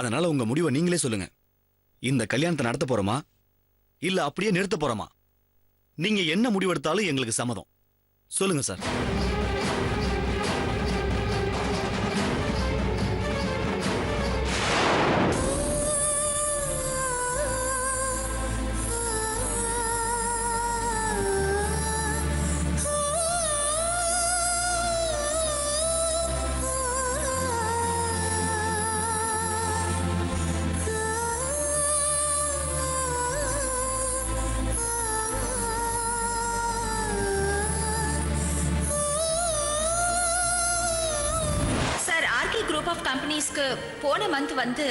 அதனால உங்க முடிவை நீங்களே சொல்லுங்க. இந்த கல்யாணத்தை நடத்த போறோமா இல்ல அப்படியே நிறுத்த போறோமா? நீங்க என்ன முடிவெடுத்தாலும் எங்களுக்கு சம்மதம். சொல்லுங்க சார். குரூப் ஆஃப் கம்பெனிஸ்க்கு போன மந்த் வந்து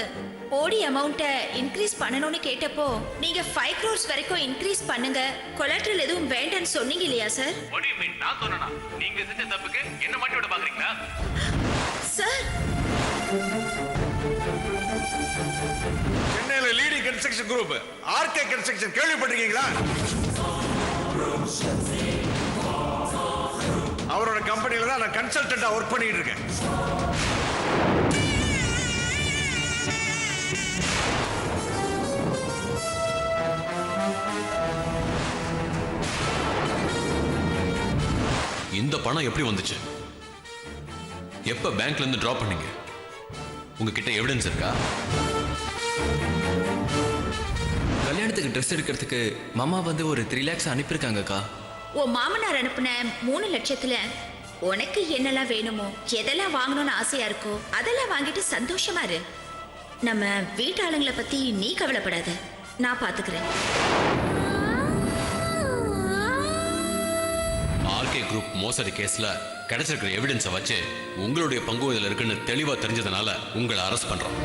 ஓடி அமௌண்ட்டை இன்க்ரீஸ் பண்ணணும்னு கேட்டப்போ நீங்க 5 crores வரைக்கும் இன்க்ரீஸ் பண்ணுங்க, கொலாட்ரல் எதுவும் வேண்டாம்னு சொன்னீங்க இல்லையா sir? What do you mean? நான் சொன்னேனா? நீங்க செஞ்ச தப்புக்கு என்ன மாட்டி விட பாக்குறீங்களா? சார், சென்னையில leading construction group RK construction கேள்விப்பட்டிருக்கீங்களா? அவரோட கம்பெனில தான் நான் கன்சல்டன்டா ஒர்க் பண்ணிட்டு இருக்கேன். இந்த பணம் எப்படி வந்துச்சு? எப்ப பேங்க்ல இருந்து டிரா பண்ணீங்க? உங்ககிட்ட எவிடன்ஸ் இருக்கா? கல்யாணத்துக்கு ட்ரெஸ் எடுக்கிறதுக்கு மாமா வந்து ஒரு 3 lakhs அனுப்பியிருக்காங்கக்கா. உன் மாமனார் அனுப்புன 3 லட்சத்துல உனக்கு என்னெல்லாம் வேணுமோ, எதெல்லாம் வாங்கணும்னு ஆசையா இருக்கோ அதெல்லாம் வாங்கிட்டு சந்தோஷமா இரு. நம்ம வீட்டாளுங்களை பத்தி நீ கவலைப்படாத, நான் பாத்துக்கிறேன். ஆர்கே குரூப் மோசடி கேஸ்ல கிடைச்சிருக்கிற எவிடன்ஸை வச்சு உங்களுடைய பங்கு இதில் இருக்குன்னு தெளிவா தெரிஞ்சதுனால உங்களை அரெஸ்ட் பண்றோம்.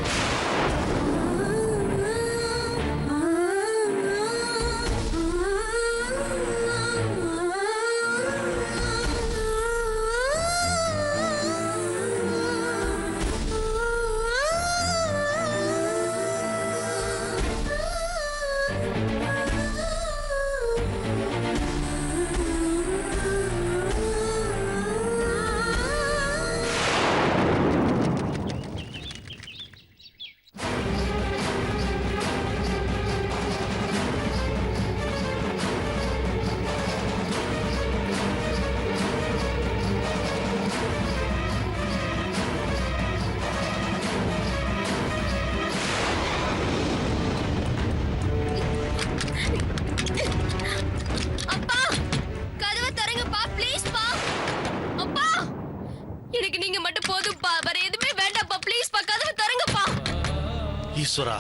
ஈஸ்வரா,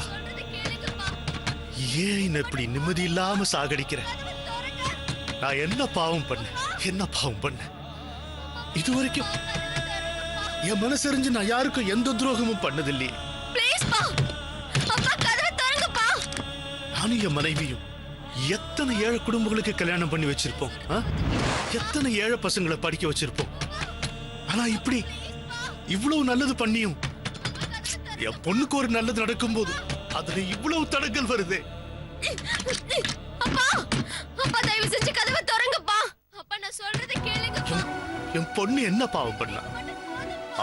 ஏன் இப்படி நிம்மதி இல்லாம சாகடிக்கிற? நான் என்ன பாவம் பண்ண? இதுவரைக்கும் என் மனசறிஞ்சு நான் யாருக்கும் எந்த துரோகமும் பண்ணதில்லையே. நானும் என் மனைவியும் எத்தனை ஏழை குடும்பங்களுக்கு கல்யாணம் பண்ணி வச்சிருப்போம், எத்தனை ஏழை பசங்களை படிக்க வச்சிருப்போம். ஆனா இப்படி இவ்வளவு நல்லது பண்ணியும் என் பொண்ணுக்கு ஒரு நல்லது நடக்கும் போது அதுல இவ்வளவு தடங்கள் வருது. என் பொண்ணு என்ன பாவம் பண்ணா?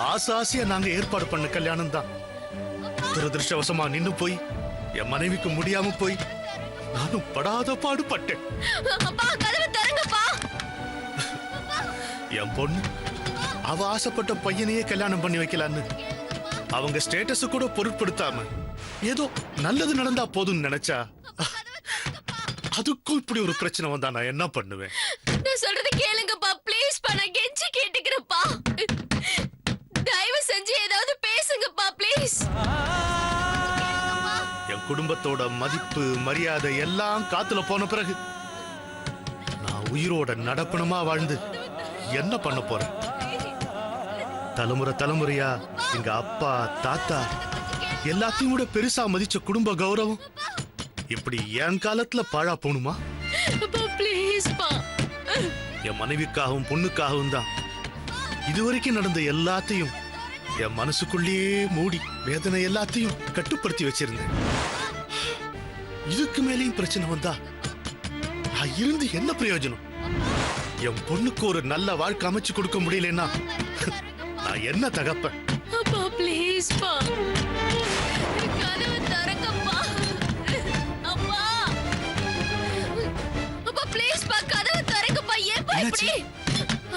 ஆசாசியா நாங்க ஏற்பாடு பண்ண கல்யாணம் தான் துரதிருஷ்டவசமா நின்னு போய் என் மனைவிக்கு முடியாம போய் நானும் படாத பாடுபட்டேன். என் பொண்ணு அவ ஆசைப்பட்ட பையனையே கல்யாணம் பண்ணி வைக்கலான்னு அவங்க ஸ்டேட்டஸ் கூட பொருட்படுத்தாம ஏதோ நல்லது நடந்தா போதும்னு நினைச்சா அதுக்கும் இப்படி ஒரு பிரச்சனை வந்தா நான் என்ன பண்ணுவேன்? நான் சொல்றது கேளுங்கப்பா, ப்ளீஸ் பா, நான் கெஞ்சி கேட்டுக்கிறேன்ப்பா. தயவு செஞ்சு ஏதாவது பேசுங்கப்பா, ப்ளீஸ். என் குடும்பத்தோட மதிப்பு மரியாதை எல்லாம் காத்துல போன பிறகு நான் உயிரோட நடப்பணுமா வாழ்ந்து என்ன பண்ண போறேன்? தலைமுறையா எங்க அப்பா தாத்தா எல்லாத்தையும் கூட பெருசா மதிச்ச குடும்ப கௌரவம் இப்படி என் காலத்துல பாழா போணுமா? என் மனைவிக்காகவும் பொண்ணுக்காகவும் தான் இதுவரைக்கும் நடந்த எல்லாத்தையும் என் மனசுக்குள்ளேயே மூடி வேதனை எல்லாத்தையும் கட்டுப்படுத்தி வச்சிருந்தேன். இதுக்கு மேலேயும் பிரச்சனை வந்தா நான் இருந்து என்ன பிரயோஜனம்? என் பொண்ணுக்கு ஒரு நல்ல வாழ்க்கை அமைச்சு கொடுக்க முடியலன்னா நான் என்ன தகப்பேன்? அப்பா ப்ளீஸ் பா, இப்படி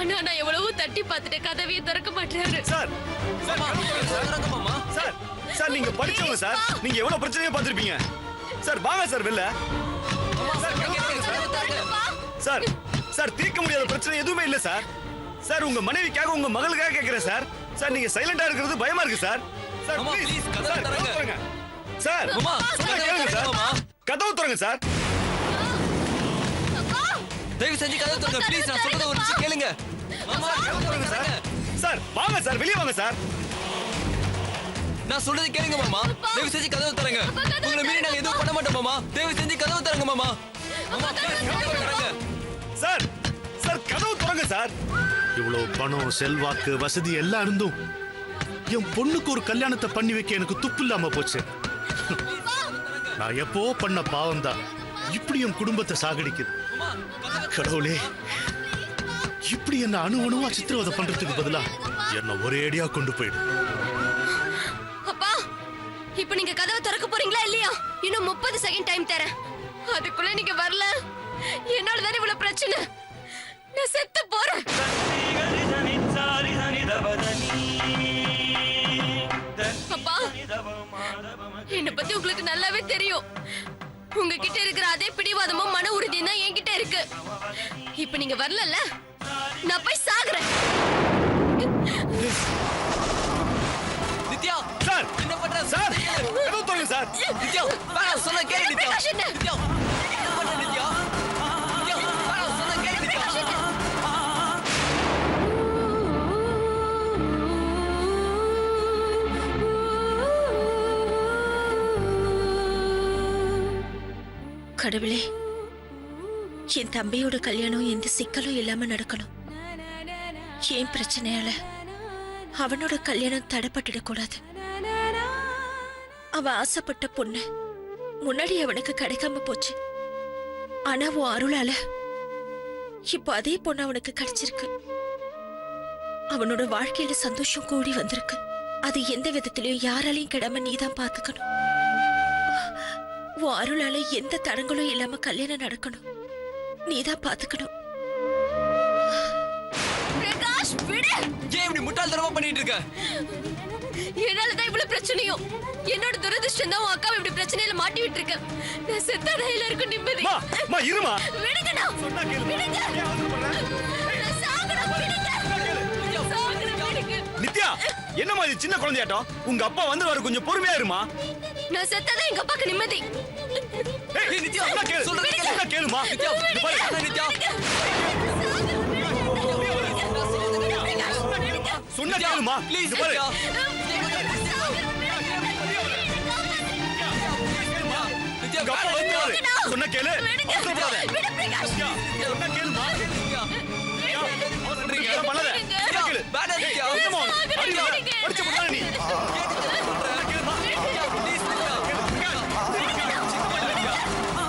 அண்ணா நான் எவ்வளவோ தட்டி பார்த்துட்டேன் கதவையே திறக்க மாட்டாரு சார் சார் சார் நீங்க படிச்சவங்க சார் நீங்க எவ்வளவு பிரச்சனையை பார்த்திருப்பீங்க சார் வாங்க சார் வெளில சார் சார் தீர்க்க முடியாத பிரச்சனை எதுவுமே இல்ல சார் சார் உங்க மனைவிக்காக உங்க மகளுக்காக கேக்குறேன் சார் சார் நீங்க சைலண்டா இருக்கிறது பயமா இருக்கு சார் சார் ப்ளீஸ் சார் கதவு திறங்க சார் சொன்னா கேளுங்க சார் கதவு திறங்க சார் தயவு செஞ்சு கதவு திறங்க ப்ளீஸ் நான் சொல்றத ஒரு நிமிஷம் கேளுங்க மாமா கதவு திறங்க சார் சார் வாங்க சார் வெளிய வாங்க சார் நான் சொல்றத கேளுங்க மாமா தயவு செஞ்சு கதவு திறங்க உங்களை மீறி நாங்க எதுவும் பண்ண மாட்டோம் மாமா தயவு செஞ்சு கதவு திறங்க மாமா மாமா கதவு திறங்க சார் சார் கதவு திறங்க சார் இவ்வளவு பணம் செல்வாக்கு வசதி எல்லாம் இருந்தும் என் பொண்ணுக்கு ஒரு கல்யாணத்தை பண்ணி வைக்க எனக்கு துப்பு இல்லாம போச்சு நான் எப்போ பண்ண பாவம் தான் இப்படி என் குடும்பத்தை சாகடிக்குது கடவுளே இப்படி என்ன அணுவா சித்திரவதை பண்றதுக்கு பதிலா என்ன ஒரே அடியா கொண்டு போயிடு அப்பா இப்போ நீங்க கதவை திறக்க போறீங்களா இல்லையா இன்னும் 30 செகண்ட் டைம் தரேன் அதுக்குள்ள நீங்க வரல என்னால தானே இவ்வளவு பிரச்சனை நான் செத்து போறேன் அப்பா என்ன பத்தி உங்களுக்கு நல்லாவே தெரியும் உங்ககிட்ட இருக்கிற அதே பிடிவாதமும் மன உறுதியும் தான் என்கிட்ட இருக்கு இப்ப நீங்க வரலல்ல நான் போய் சாகுறேன் நித்யா சார் என்ன பண்ற சார் கதவு திறங்க சார் நித்யா வேணாம் சொன்னா கேளு நித்யா நித்யா என்ன பண்ற நித்யா நித்யா வேணாம் சொன்னா கேளு நித்யா கடவுளே என் தம்பியோட கல்யாணம் எந்த சிக்கலும் இல்லாம நடக்கணும் ஏன் பிரச்சனையால அவனோட கல்யாணம் தடைப்பட்டுடக் கூடாது அவன் ஆசைப்பட்ட பொண்ணு முன்னாடி அவனுக்கு கிடைக்காம போச்சு ஆனா உன் அருளால இப்போ அதே பொண்ணு அவனுக்கு கிடைச்சிருக்கு அவனோட வாழ்க்கையில சந்தோஷம் கூடி வந்திருக்கு அது எந்த விதத்திலயும் யாராலையும் கிடாம நீதான் பாத்துக்கணும் உன் அருளால எந்த தடங்களும் இல்லாம கல்யாணம் நடக்கணும் நீதான் பாத்துக்கணும் பிரகாஷ் விடு ஏன் இப்படி முட்டாள்தனமா பண்ணிட்டு இருக்க என்னாலதான் இவ்வளவு பிரச்சனையும் என்னோட துரதிர்ஷ்டம் தான் உன் அக்காவை இப்படி பிரச்சனையில மாட்டி விட்டுருக்க நான் செத்தாதான் எல்லாருக்கும் நிம்மதி மா இருமா விடுங்கண்ணா சொன்னா கேளு விடுங்க ஏன் அவசர பண்ற நான் சாகணும் விடுங்க சாகணும் விடுங்க நித்யா என்னம்மா இது சின்ன குழந்தையாட்டம் உங்க அப்பா வந்து வர கொஞ்சம் பொறுமையா இருமா நான் செத்தாதான் எங்க அப்பாக்கு நிம்மதி ஏய் நித்யா சொன்னா கேளு சொன்னா கேளுமா நித்யா இங்க பாரு நித்யா சொன்னா கேளுமா ப்ளீஸ் இங்க பாரு நித்யா உங்க அப்பா வந்து வர சொன்னா கேளு அவசரப்படாத நித்யா சொன்னா கேளுமா இதெல்லாம் பண்ணாத. சொன்னா கேளு. வேணாம் நித்யா என்னம்மா அடிக்கல. படிச்ச பொண்ணா நீ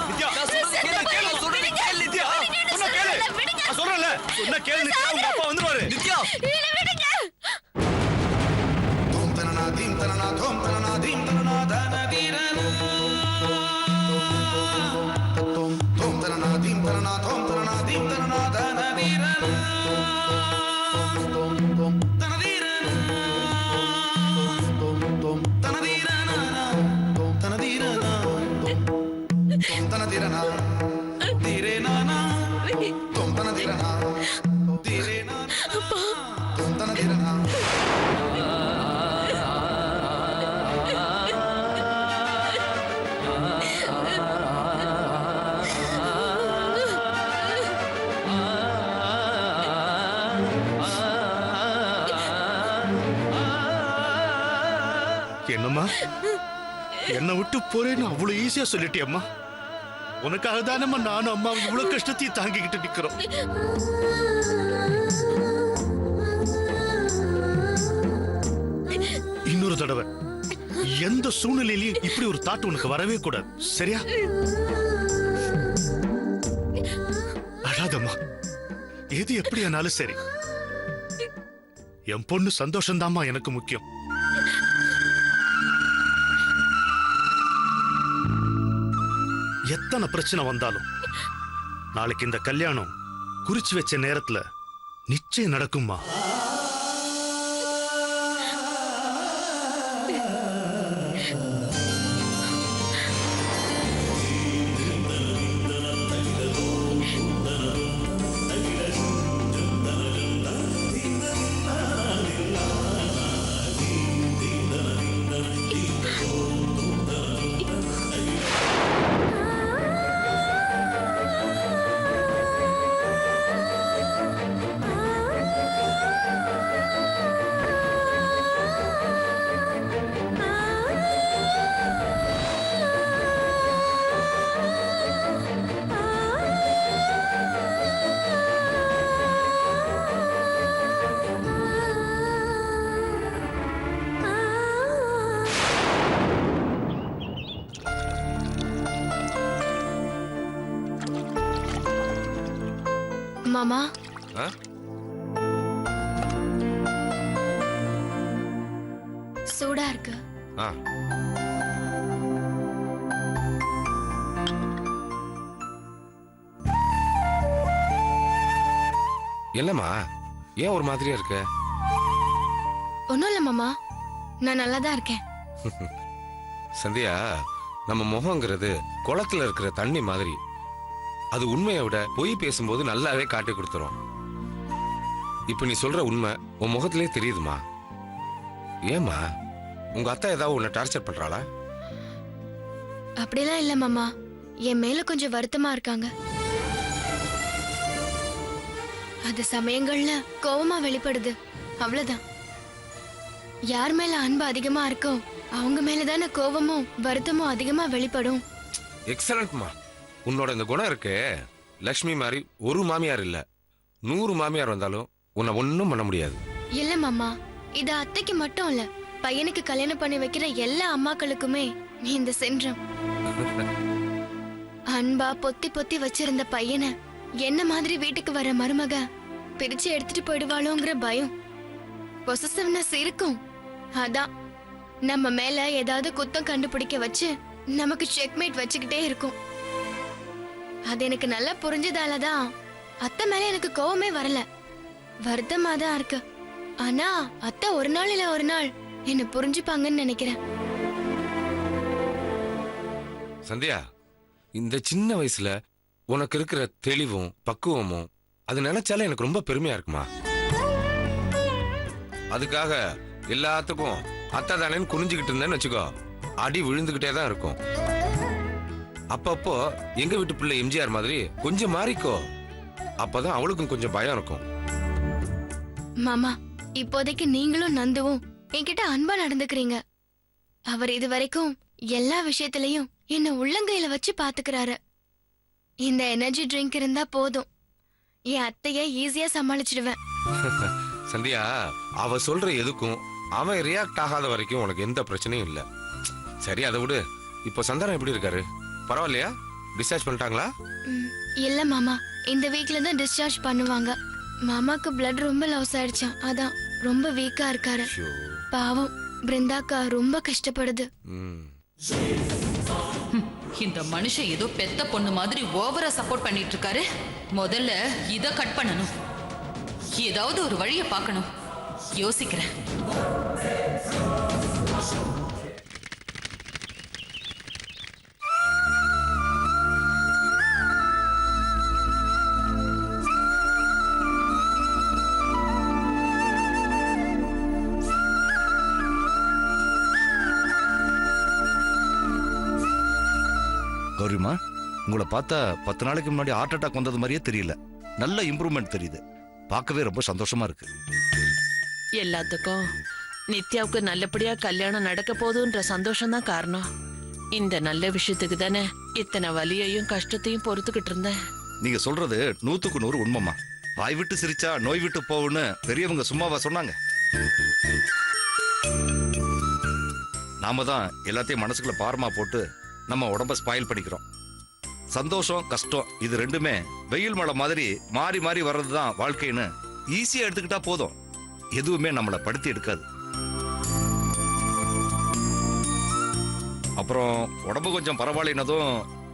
நித்யா நான் சொல்றது கேளு நான் சொல்றது கேளு நித்யா சொன்னா கேளு நான் சொல்றேன்ல சொன்னா கேளு நித்யா உங்க அப்பா வந்துருவாரு நித்யா இல்ல விடுங்க என்னம்மா என்னை விட்டு போறேன்னு அவ்வளவு ஈஸியா சொல்லிட்டியம்மா உனக்காக தானம்மா நானும் அம்மாவும் இவ்வளவு கஷ்டத்தையும் தாங்கிக்கிட்டு நிக்கிறோம் இன்னொரு தடவை எந்த சூழ்நிலையிலையும் இப்படி ஒரு தாட் உனக்கு வரவே கூடாது சரியா அழாதம்மா எது எப்படி ஆனாலும் சரி என் பொண்ணு சந்தோஷம்தாம்மா எனக்கு முக்கியம் எத்தனை பிரச்சனை வந்தாலும் நாளைக்கு இந்த கல்யாணம் குறிச்சு வச்ச நேரத்துல நிச்சயம் நடக்கும்மா. மாமா, சூடா இருக்கு. என்னம்மா, ஏன் ஒரு மாதிரியா இருக்க? ஒண்ணும் இல்ல மாமா, நான் நல்லா தான் இருக்கேன். சந்தியா, நம்ம முகங்கிறது குளத்துல இருக்கிற தண்ணி மாதிரி. அது உண்மையை விட பொய் பேசும்போது நல்லாவே காட்டி கொடுத்துரும். இப்ப நீ சொல்ற உண்மை உன் முகத்திலே தெரியுதுமா. ஏமா, உங்க அத்தா ஏதாவது உன்னை டார்ச்சர் பண்றாளா? அப்படிலாம் இல்ல மாமா, என் மேல கொஞ்சம் வருத்தமா இருக்காங்க. அது சமயங்கள்ல கோவமா வெளிப்படுது, அவ்வளவுதான். யார் மேல அன்பு அதிகமா இருக்கோ அவங்க மேலதானே கோவமும் வருத்தமும் அதிகமா வெளிப்படும். எக்ஸலண்ட்மா. உன்னோட இந்த குணம் இருக்கு, லக்ஷ்மி மாதிரி ஒரு மாமியார் இல்ல, 100 மாமியார் வந்தாலும் உன்னை ஒன்னும் பண்ண முடியாது. இல்ல மாமா, இது அத்தைக்கு மட்டும் இல்ல, பையனுக்கு கல்யாணம் பண்ணி வைக்கிற எல்லா அம்மாக்களுக்குமே இந்த சென்றம். அன்பா பொத்தி பொத்தி வச்சிருந்த பையனை என்ன மாதிரி வீட்டுக்கு வர மருமக பிரிச்சு எடுத்துட்டு போயிடுவாளோங்கிற பயம், பொசசிவ்னஸ் இருக்கும். அதான் நம்ம மேல ஏதாவது குத்தம் கண்டுபிடிக்க வச்சு நமக்கு செக்மேட் வச்சுக்கிட்டே இருக்கும். அது எனக்கு நல்லா புரிஞ்சதாலதான் அத்தை மேல எனக்கு கோவமே வரல, வருத்தமா தான் இருக்கு. ஆனா அத்தை ஒரு நாள் இல்ல ஒரு நாள் என்ன புரிஞ்சுப்பாங்கன்னு நினைக்கிறேன். சந்தியா, இந்த சின்ன வயசுல உனக்கு இருக்கிற தெளிவும் பக்குவமும் அது நினைச்சாலே எனக்கு ரொம்ப பெருமையா இருக்குமா. அதுக்காக எல்லாத்துக்கும் அத்தை தானேன்னு குனிஞ்சுக்கிட்டு இருந்தேன்னு வச்சுக்கோ, அடி விழுந்துகிட்டே தான் இருக்கும். அப்பப்போ எங்க வீட்டு பிள்ளை எம்ஜிஆர் மாதிரி கொஞ்சம் மாறிக்கோ, அப்பதான் அவளுக்கும் கொஞ்சம் பயம் இருக்கும். மாமா, இப்போதைக்கு நீங்களும் நந்துவும் என்கிட்ட அன்பா நடந்துக்கிறீங்க. அவர் இது வரைக்கும் எல்லா விஷயத்திலையும் என்ன உள்ளங்கையில வச்சு பாத்துக்கிறாரு. இந்த எனர்ஜி ட்ரிங்க் இருந்தா போதும், என் அத்தைய ஈஸியா சமாளிச்சிடுவேன். சந்தியா, அவ சொல்ற எதுக்கும் அவன் ரியாக்ட் ஆகாத வரைக்கும் உனக்கு எந்த பிரச்சனையும் இல்ல. சரி, அதை விடு. இப்போ சந்தானம் எப்படி இருக்காரு? பரவாயில்லையா? டிஸ்சார்ஜ் பண்ணிட்டாங்களா? இல்ல மாமா, இந்த வீக்ல தான் டிஸ்சார்ஜ் பண்ணுவாங்க. மாமாக்கு பிளட் ரொம்ப லாஸ் ஆயிடுச்சாம், அதான் ரொம்ப வீக்கா இருக்காரு. பாவம், பிருந்தாக்கா ரொம்ப கஷ்டப்படுது. இந்த மனுஷன் ஏதோ பெத்த பொண்ணு மாதிரி ஓவரா சப்போர்ட் பண்ணிட்டு இருக்காரு. முதல்ல இத கட் பண்ணணும், ஏதாவது ஒரு வழியை பார்க்கணும். யோசிக்கிறேன். கௌரிமா, உங்களை பார்த்தா 10 நாளைக்கு முன்னாடி ஹார்ட் அட்டாக் வந்தது மாதிரியே தெரியல. நல்ல இம்ப்ரூவ்மெண்ட் தெரியுது. பார்க்கவே ரொம்ப சந்தோஷமா இருக்கு. எல்லாத்துக்கும் நித்யாவுக்கு நல்லபடியா கல்யாணம் நடக்க போதுன்ற சந்தோஷம் தான் காரணம். இந்த நல்ல விஷயத்துக்கு தானே இத்தனை வலியையும் கஷ்டத்தையும் பொறுத்துக்கிட்டு இருந்தேன். நீங்க சொல்றது 100க்கு 100 உண்மைமா. வாய் விட்டு சிரிச்சா நோய் விட்டு போகும்னு பெரியவங்க சும்மாவா சொன்னாங்க? நாம தான் எல்லாத்தையும் மனசுக்குள்ள பாரமா போட்டு நம்ம உடம்ப ஸ்பாயில் பண்ணிக்கிறோம். சந்தோஷம் கஷ்டம் இது ரெண்டுமே வெயில் மழை மாதிரி மாறி மாறி வர்றதுதான் வாழ்க்கைன்னு ஈஸியா எடுத்துக்கிட்டா போதும். எதுவுமே நம்மளை படுத்தி எடுக்காது. அப்புறம் உடம்பு கொஞ்சம் பரவாயில்லைனதும்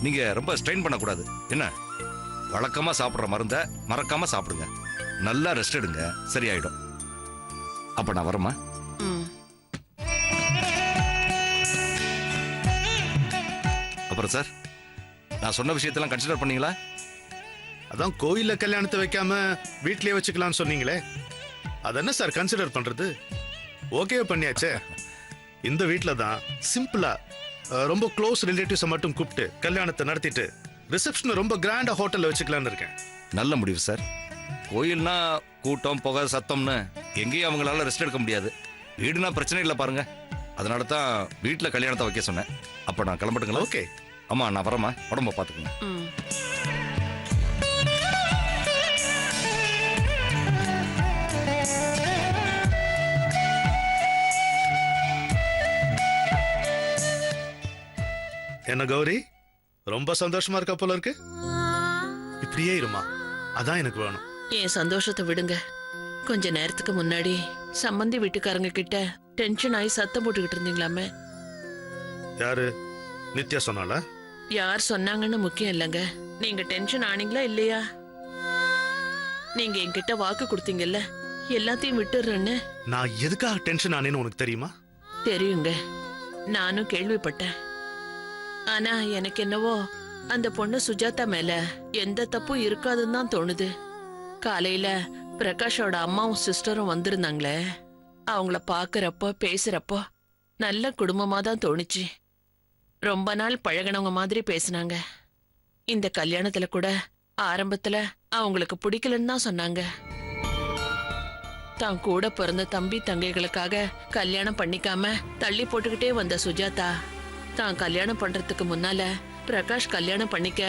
நீங்க ரொம்ப ஸ்ட்ரெயின் பண்ணக்கூடாது. என்ன, வழக்கமா சாப்பிடுற மருந்த மறக்காம சாப்பிடுங்க. நல்லா ரெஸ்ட் எடுங்க, சரியாயிடும். அப்ப நான் வரமா? ம். அப்புறம் சார், நான் சொன்ன விஷயத்தெல்லாம் கன்சிடர் பண்ணீங்களா? அதான் கோயில்ல கல்யாணத்தை வைக்காம வீட்லயே வச்சுக்கலாம்னு சொன்னீங்களே, அதென்ன சார் கன்சிடர் பண்றது? ஓகே பண்ணியாச்சே. இந்த வீட்ல தான் சிம்பிளா ரொம்ப க்ளோஸ் ரிலேட்டிவ்ஸை மட்டும் கூப்பிட்டு கல்யாணத்தை நடத்திட்டு ரிசப்ஷன் ரொம்ப கிராண்டா ஹோட்டல்ல வச்சுக்கலாம்னு இருக்கேன். நல்ல முடிவு சார். கோயில்னா கூட்டம், புகை, சத்தம்னு எங்கேயும் அவங்களால ரெஸ்ட் எடுக்க முடியாது. வீடுனா பிரச்சனை இல்லை பாருங்க. அதனால தான் வீட்டில் கல்யாணத்தை வைக்க சொன்னேன். அப்போ நான் கிளம்பட்டுங்களா? ஓகே. ஆமா, நான் வரமா, உடம்ப பார்த்துக்குங்க. ம். என்ன கௌரி, ரொம்ப சந்தோஷமா இருக்கா போல இருக்கு. இப்படியே இருமா, அதான் எனக்கு வேணும். என் சந்தோஷத்தை விடுங்க. கொஞ்ச நேரத்துக்கு முன்னாடி சம்பந்தி வீட்டுக்காரங்க கிட்ட டென்ஷன் ஆகி சத்தம் போட்டுக்கிட்டு இருந்தீங்களாமே. யாரு? நித்யா சொன்னால? யார் சொன்னாங்கன்னு முக்கியம் இல்லைங்க. நீங்க டென்ஷன் ஆனீங்களா இல்லையா? நீங்க என்கிட்ட வாக்கு கொடுத்தீங்கல்ல, எல்லாத்தையும் விட்டுறேன்னு. நான் எதுக்காக டென்ஷன் ஆனேன்னு உனக்கு தெரியுமா? தெரியுங்க, நானும் கேள்விப்பட்டேன். ஆனா எனக்கு என்னவோ அந்த பொண்ணு சுஜாதா மேல எந்த தப்பும் இருக்காதுன்னு தான் தோணுது. காலையில பிரகாஷோட அம்மாவும் சிஸ்டரும் வந்திருந்தாங்களே, அவங்கள பாக்குறப்போ பேசுறப்போ நல்ல குடும்பமா தான் தோணுச்சு. ரொம்ப நாள் பழகினவங்க மாதிரி பேசினாங்க. இந்த கல்யாணத்துல கூட ஆரம்பத்துல அவங்களுக்கு பிடிக்கலன்னு தான் சொன்னாங்க. தான் கூட பிறந்த தம்பி தங்கைகளுக்காக கல்யாணம் பண்ணிக்காம தள்ளி போட்டுக்கிட்டே வந்த சுஜாதா தான் கல்யாணம் பண்றதுக்கு முன்னால பிரகாஷ் கல்யாணம் பண்ணிக்க,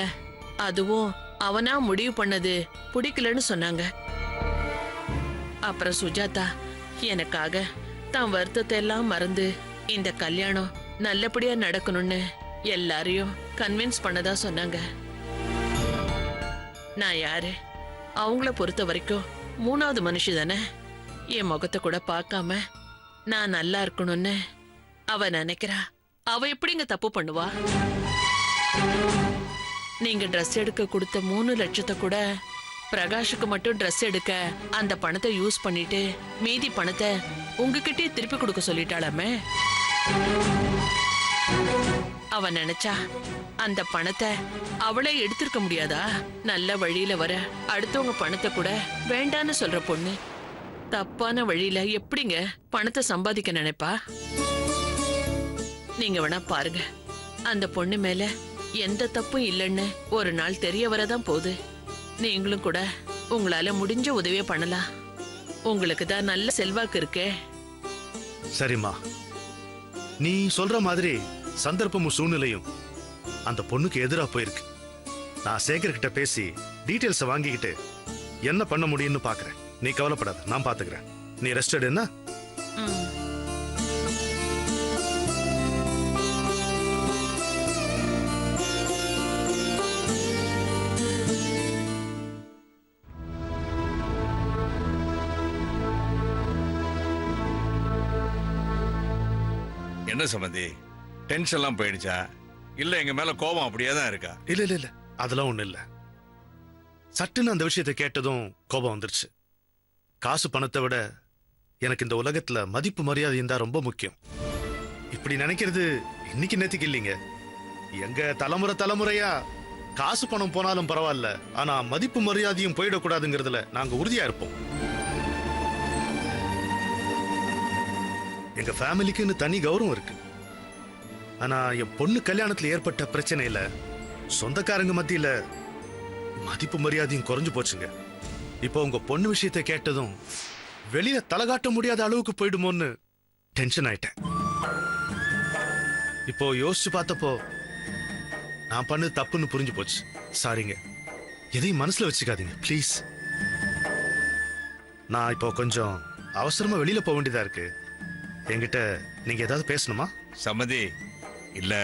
அதுவும் அவனா முடிவு பண்ணது பிடிக்கலன்னு சொன்னாங்க. அப்புறம் சுஜாதா எனக்காக தான் வருத்தத்தை எல்லாம் மறந்து இந்த கல்யாணம் நல்லபடியா நடக்கணும்னு எல்லாரையும் கன்வின்ஸ் பண்ணதா சொன்னாங்க. நான் யாரு? அவங்கள பொறுத்த வரைக்கும் மூணாவது மனுஷி தானே. என் முகத்தை கூட பார்க்காம நான் நல்லா இருக்கணும்னு அவ நினைக்கிறா. அவ எப்படிங்க தப்பு பண்ணுவா? நீங்க ட்ரெஸ் எடுக்க கொடுத்த 3 லட்சத்தை கூட பிரகாஷுக்கு மட்டும் ட்ரெஸ் எடுக்க அந்த பணத்தை யூஸ் பண்ணிட்டு மீதி பணத்தை உங்ககிட்டயே திருப்பி கொடுக்க சொல்லிட்டாளாமே. அவ நினைச்சா அந்த பணத்தை அவளே எடுத்திருக்க முடியாதா? நல்ல வழியில வர அடுத்தவங்க பணத்தை கூட வேண்டான்னு சொல்ற பொண்ணு தப்பான வழியில எப்படிங்க பணத்தை சம்பாதிக்க நினைப்பா? நீங்க வேணா பாருங்க, அந்த பொண்ணு மேல எந்த தப்பும் இல்லைன்னு ஒரு நாள் தெரிய வரதான் போகுது. நீங்களும் கூட உங்களால முடிஞ்ச உதவியை பண்ணலாம். உங்களுக்கு தான் நல்ல செல்வாக்கு இருக்கே. சரிம்மா, நீ சொல்ற மாதிரி சந்தர்ப்பமும் சூழ்நிலையும் அந்த பொண்ணுக்கு எதிரா போயிருக்கு. நான் சேகர் கிட்ட பேசி டீடைல்ஸை வாங்கிக்கிட்டு என்ன பண்ண முடியும்னு பாக்குறேன். நீ கவலைப்படாத, நான் பாத்துக்கிறேன். நீ ரெஸ்ட் எடு. என்ன? என்ன சம்பந்தி, டென்ஷன்லாம் போயிடுச்சா? இல்ல எங்க மேல கோபம் அப்படியே தான் இருக்கா? இல்ல இல்ல இல்ல, அதெல்லாம் ஒண்ணு இல்ல. சட்டுன்னு அந்த விஷயத்தை கேட்டதும் கோபம் வந்துருச்சு. காசு பணத்தை விட எனக்கு இந்த உலகத்துல மதிப்பு மரியாதையும் தான் ரொம்ப முக்கியம். இப்படி நினைக்கிறது இன்னைக்கு நேத்துக்கு இல்லைங்க. எங்க தலைமுறையா காசு பணம் போனாலும் பரவாயில்ல, ஆனா மதிப்பு மரியாதையும் போயிடக்கூடாதுங்கிறதுல நாங்க உறுதியா இருப்போம். எங்க ஃபேமிலிக்குன்னு தனி கௌரவம் இருக்கு. ஆனா என் பொண்ணு கல்யாணத்துல ஏற்பட்ட பிரச்சனையில சொந்தக்காரங்க மத்தியில மதிப்பு மரியாதையும் குறைஞ்சு போச்சுங்க. இப்போ உங்க பொண்ணு விஷயத்தை கேட்டதும் வெளியில தலகாட்ட முடியாத அளவுக்கு போயிடுமோன்னு டென்ஷன் ஆயிட்டேன். இப்போ யோசிச்சு பார்த்தப்போ நான் பண்ணது தப்புன்னு புரிஞ்சு போச்சு. சாரிங்க, எதையும் மனசுல வச்சுக்காதீங்க ப்ளீஸ். நான் இப்போ கொஞ்சம் அவசரமா வெளியில போக வேண்டியதா இருக்கு. என்கிட்ட நீங்க ஏதாவது பேசணுமா? சம்மதி இல்ல,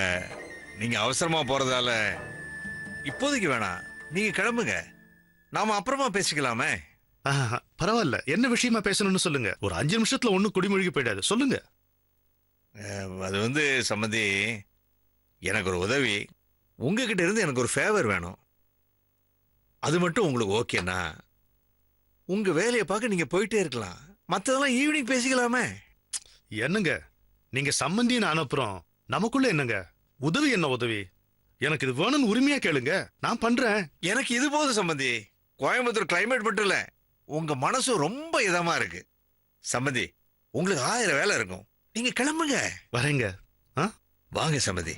நீங்க அவசரமா போறதால இப்போதைக்கு வேணாம், நீங்க கிளம்புங்க. நாம அப்புறமா பேசிக்கலாமே. பரவாயில்ல, என்ன விஷயமா பேசணும்னு சொல்லுங்க. ஒரு 5 நிமிஷத்துல ஒன்னும் குடிமொழிக்கு போயிடாது, சொல்லுங்க. அது சம்மதி, எனக்கு ஒரு உதவி. உங்ககிட்ட இருந்து எனக்கு ஒரு ஃபேவர் வேணும். அது மட்டும் உங்களுக்கு ஓகேனா உங்க வேலையை பார்க்க நீங்க போயிட்டே இருக்கலாம். மத்ததெல்லாம் ஈவினிங் பேசிக்கலாமே. என்னங்க நீங்க சம்பந்தின்னு அனுப்புறோம், நமக்குள்ள என்னங்க உதவி? என்ன உதவி? எனக்கு இது வேணும்னு உரிமையா கேளுங்க, நான் பண்றேன். எனக்கு இது போதும் சம்பந்தி. கோயம்புத்தூர் கிளைமேட் மட்டும் இல்ல, உங்க மனசு ரொம்ப இதமா இருக்கு. சம்பந்தி, உங்களுக்கு 1000 வேலை இருக்கும். நீங்க கிளம்புங்க. வரேங்க. வாங்க சம்பந்தி.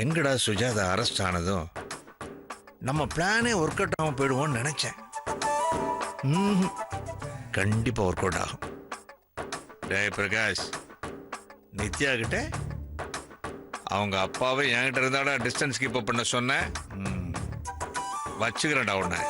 எங்கடா சுஜாதா அரெஸ்ட் ஆனதும் நம்ம பிளானே ஒர்க் அவுட் ஆகாம போயிடுவோம்னு நினைச்சேன். கண்டிப்பா ஒர்க் அவுட் ஆகும். டேய் பிரகாஷ், நித்யா கிட்ட அவங்க அப்பாவே என்கிட்ட இருந்தாடா டிஸ்டன்ஸ் கீப் அப் பண்ண சொன்னேன். வச்சுக்கிறேன்டா உன்னை.